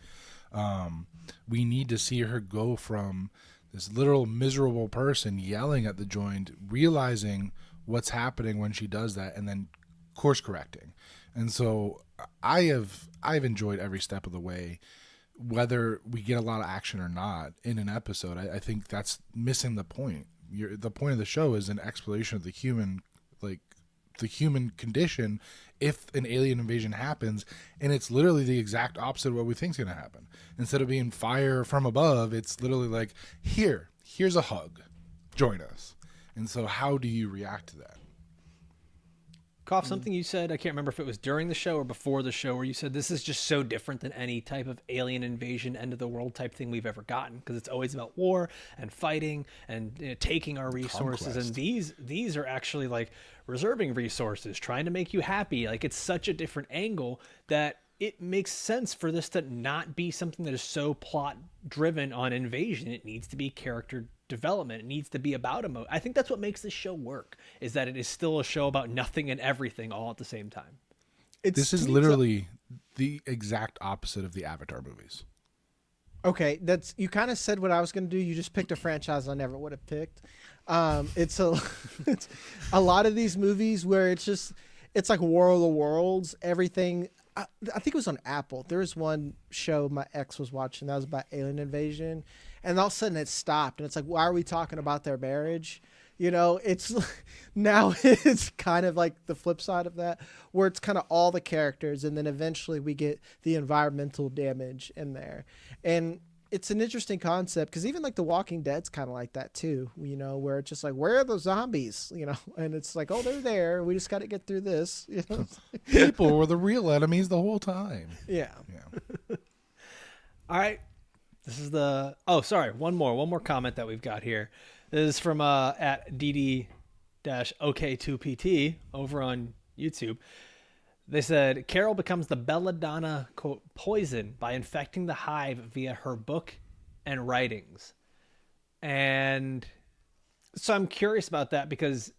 We need to see her go from this literal miserable person yelling at the joint, realizing what's happening when she does that, and then course correcting. And so I've enjoyed every step of the way, whether we get a lot of action or not in an episode. I think that's missing the point. The point of the show is an exploration of the human condition if an alien invasion happens, and it's literally the exact opposite of what we think is going to happen. Instead of being fire from above, it's literally like, here's a hug, join us. And so how do you react to that? Kopf, something you said, I can't remember if it was during the show or before the show, where you said this is just so different than any type of alien invasion, end of the world type thing we've ever gotten, because it's always about war and fighting and taking our resources. Conquest. And these are actually like reserving resources, trying to make you happy. Like, it's such a different angle that it makes sense for this to not be something that is so plot driven on invasion. It needs to be character development. It needs to be about emotion. I think that's what makes this show work, is that it is still a show about nothing and everything all at the same time. This is literally the exact opposite of the Avatar movies. Okay, you kind of said what I was going to do. You just picked a franchise I never would have picked. It's a lot of these movies where it's like War of the Worlds, everything. I think it was on Apple. There was one show my ex was watching that was about alien invasion, and all of a sudden it stopped, and it's like, why are we talking about their marriage? You know, it's now it's kind of like the flip side of that, where it's kind of all the characters, and then eventually we get the environmental damage in there. And it's an interesting concept, because even like The Walking Dead's kind of like that too, you know, where it's just like, where are the zombies? You know, and it's like, oh, they're there. We just got to get through this. You know? People were the real enemies the whole time. Yeah. All right. This is one more comment that we've got here. This is from at dd-ok2pt over on YouTube. They said, Carol becomes the belladonna, quote, poison by infecting the hive via her book and writings. And so I'm curious about that, because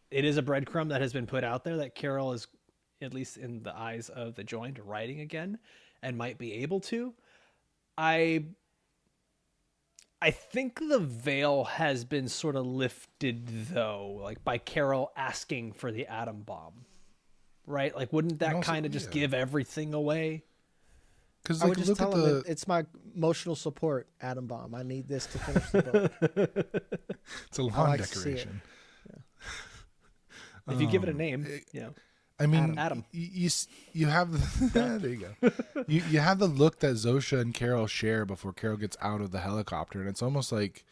it is a breadcrumb that has been put out there that Carol is, at least in the eyes of the joint, writing again and might be able to. I think the veil has been sort of lifted, though, like by Carol asking for the atom bomb. Right? Like, wouldn't that kind of just give everything away? Because I would just tell him it's my emotional support atom bomb. I need this to finish the book. It's a lawn decoration. Yeah. If you give it a name, you know. I mean, Adam. You have the there you go. You have the look that Zosia and Carol share before Carol gets out of the helicopter, and it's almost like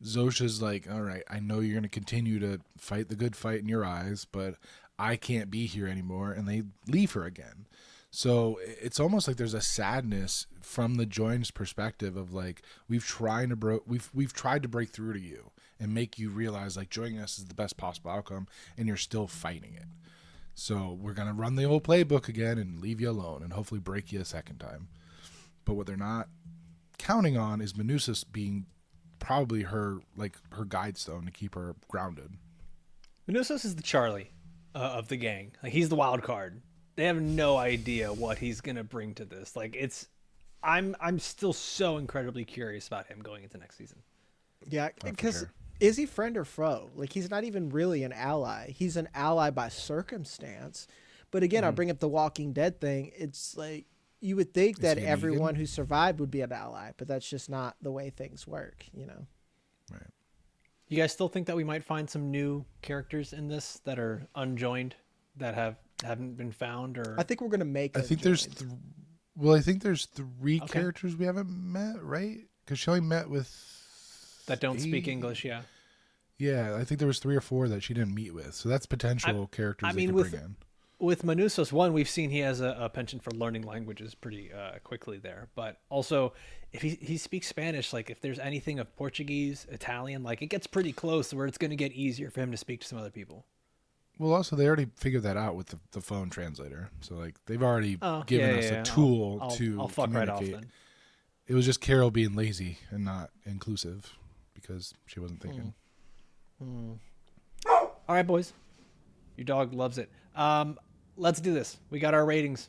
Zosia's like, all right, I know you're going to continue to fight the good fight in your eyes, but I can't be here anymore, and they leave her again. So it's almost like there's a sadness from the join's perspective of like, we've tried to break through to you and make you realize like joining us is the best possible outcome, and you're still fighting it. So we're gonna run the old playbook again and leave you alone, and hopefully break you a second time. But what they're not counting on is manousos being probably her guide stone to keep her grounded. Manousos is the Charlie of the gang. Like, he's the wild card. They have no idea what he's gonna bring to this. Like, I'm still so incredibly curious about him going into next season. Yeah, because is he friend or foe? Like, he's not even really an ally. He's an ally by circumstance. But again, I bring up the Walking Dead thing. It's like, you would think that everyone who survived would be an ally, but that's just not the way things work, you know? Right. You guys still think that we might find some new characters in this that are unjoined, that haven't been found? Or I think we're gonna make. I think there's three characters we haven't met, right? Because she only met with that don't speak English. Yeah. Yeah, I think there was 3 or 4 that she didn't meet with. So that's potential characters they could bring in. With manousos, one, we've seen he has a penchant for learning languages pretty quickly there. But also, if he speaks Spanish, like if there's anything of Portuguese, Italian, like it gets pretty close where it's going to get easier for him to speak to some other people. Well, also, they already figured that out with the phone translator. So, like, they've already given us a tool to I'll fuck communicate. right off then. It was just Carol being lazy and not inclusive because she wasn't thinking. All right, boys. Your dog loves it. Let's do this. We got our ratings.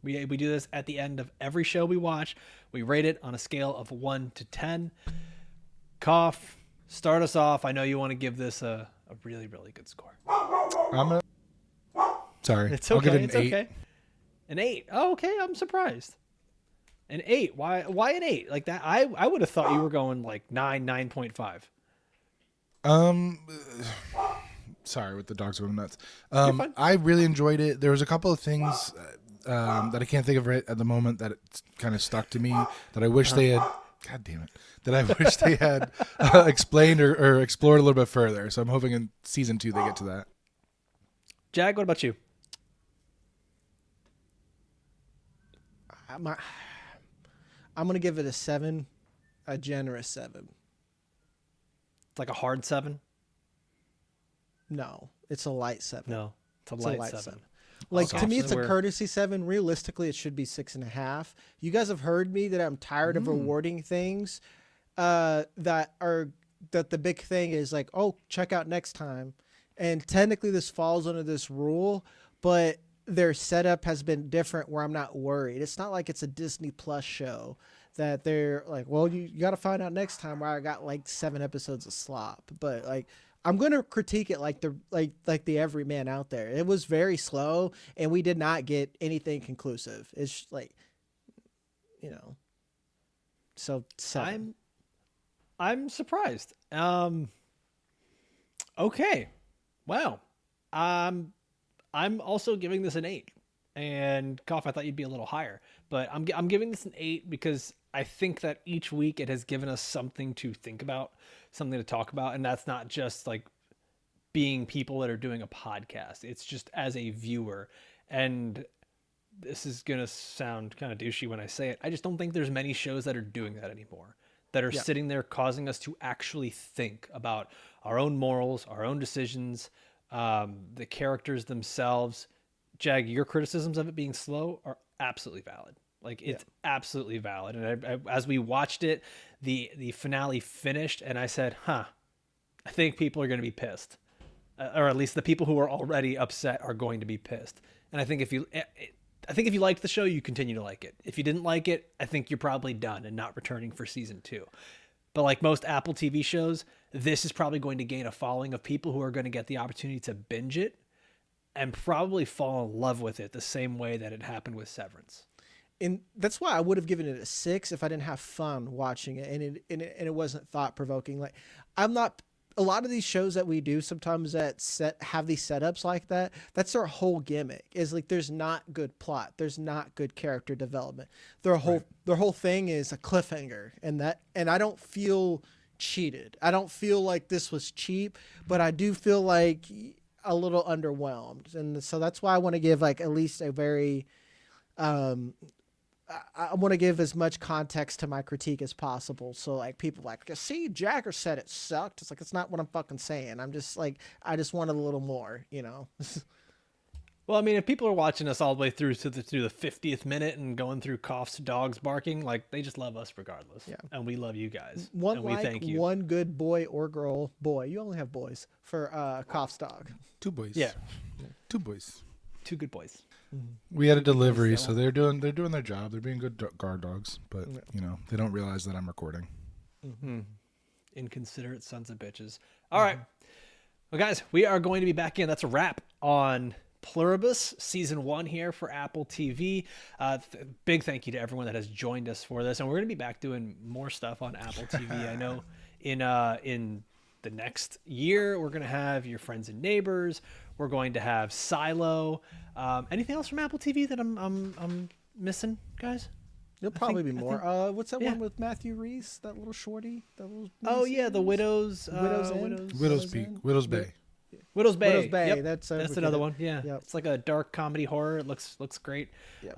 We do this at the end of every show we watch. We rate it on a scale of 1 to 10. Kopf, start us off. I know you want to give this a really, really good score. Sorry. It's okay. I'll give it an 8. Okay. An 8. Oh, okay. I'm surprised. An 8. Why an 8? Like that? I would have thought you were going like 9.5. Sorry, with the dogs going nuts. I really enjoyed it. There was a couple of things that I can't think of right at the moment that it kind of stuck to me that I wish they had. God damn it! That I wish they had explained or explored a little bit further. So I'm hoping in season 2 they get to that. Jag, what about you? I'm gonna give it a 7, a generous 7. It's like a hard 7? No, it's a light 7. No, it's a light 7. Like Okay. to me, it's a We're- courtesy 7. Realistically, it should be 6.5. You guys have heard me that I'm tired of rewarding things that the big thing is like, oh, check out next time. And technically, this falls under this rule, but their setup has been different where I'm not worried. It's not like it's a Disney Plus show that they're like, well, you got to find out next time where I got like 7 episodes of slop. But like, I'm going to critique it like the everyman out there. It was very slow and we did not get anything conclusive. It's like, so 7. I'm surprised. Okay. Wow. I'm also giving this an 8. And Kopf, I thought you'd be a little higher, but I'm giving this an 8 because I think that each week it has given us something to think about, something to talk about, and that's not just like being people that are doing a podcast. It's just as a viewer. And this is going to sound kind of douchey when I say it. I just don't think there's many shows that are doing that anymore, that are sitting there causing us to actually think about our own morals, our own decisions, the characters themselves. Jag, your criticisms of it being slow are absolutely valid. Like it's absolutely valid. And I, as we watched it, the finale finished and I said, I think people are going to be pissed. Or at least the people who are already upset are going to be pissed. And I think if you liked the show, you continue to like it. If you didn't like it, I think you're probably done and not returning for season 2. But like most Apple TV shows, this is probably going to gain a following of people who are going to get the opportunity to binge it and probably fall in love with it the same way that it happened with Severance. And that's why I would have given it a 6 if I didn't have fun watching it and it wasn't thought provoking. Like I'm not. A lot of these shows that we do sometimes that have these setups like that. That's their whole gimmick. Is like there's not good plot. There's not good character development. Their whole thing is a cliffhanger, and I don't feel cheated. I don't feel like this was cheap, but I do feel like a little underwhelmed, and so that's why I want to give like at least a very. I want to give as much context to my critique as possible. So like people like, see, Jagger said it sucked. It's like, it's not what I'm fucking saying. I'm just like, I just wanted a little more, Well, I mean, if people are watching us all the way through to the 50th minute and going through Kopf's dogs barking, like they just love us regardless. Yeah. And we love you guys. One and we thank you. One good boy or girl, you only have boys for Kopf's dog. 2 boys. Yeah. 2 boys. 2 good boys. We had a delivery, so they're doing their job. They're being good guard dogs, but they don't realize that I'm recording. Mm-hmm. Inconsiderate sons of bitches. All right, well, guys, we are going to be back in. That's a wrap on Pluribus season 1 here for Apple TV. Big thank you to everyone that has joined us for this, and we're going to be back doing more stuff on Apple TV. I know in the next year we're going to have Your Friends and Neighbors. We're going to have Silo. Anything else from Apple TV that I'm missing, guys? There'll probably be more. What's that one with Matthew Reese? That little shorty? That little the Widow's Widow's Peak, Widow's Bay. Widow's Bay. Widow's Bay. Yep. That's another one. Yeah, Yep. it's like a dark comedy horror. It looks great. Yep.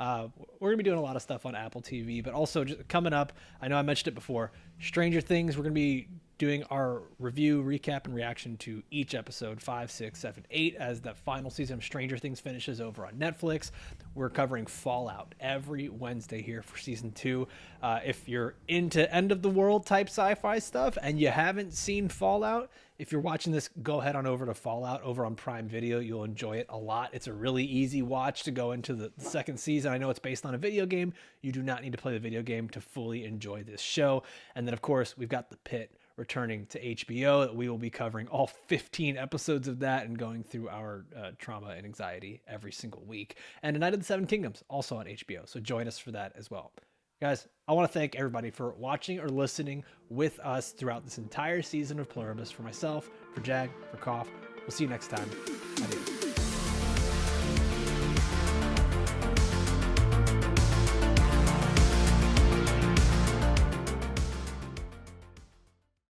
We're gonna be doing a lot of stuff on Apple TV, but also just coming up. I know I mentioned it before. Stranger Things. We're gonna be doing our review, recap, and reaction to each episode 5, 6, 7, 8 as the final season of Stranger Things finishes over on Netflix. We're covering Fallout every Wednesday here for season 2. If you're into end of the world type sci-fi stuff and you haven't seen Fallout, if you're watching this, go ahead on over to Fallout over on Prime Video. You'll enjoy it a lot. It's a really easy watch to go into the second season. I know it's based on a video game. You do not need to play the video game to fully enjoy this show. And then, of course, we've got The Pit returning to HBO. We will be covering all 15 episodes of that and going through our trauma and anxiety every single week. And A Night of the Seven Kingdoms, also on HBO. So join us for that as well. Guys, I want to thank everybody for watching or listening with us throughout this entire season of Pluribus. For myself, for Jag, for Kopf. We'll see you next time. Adios.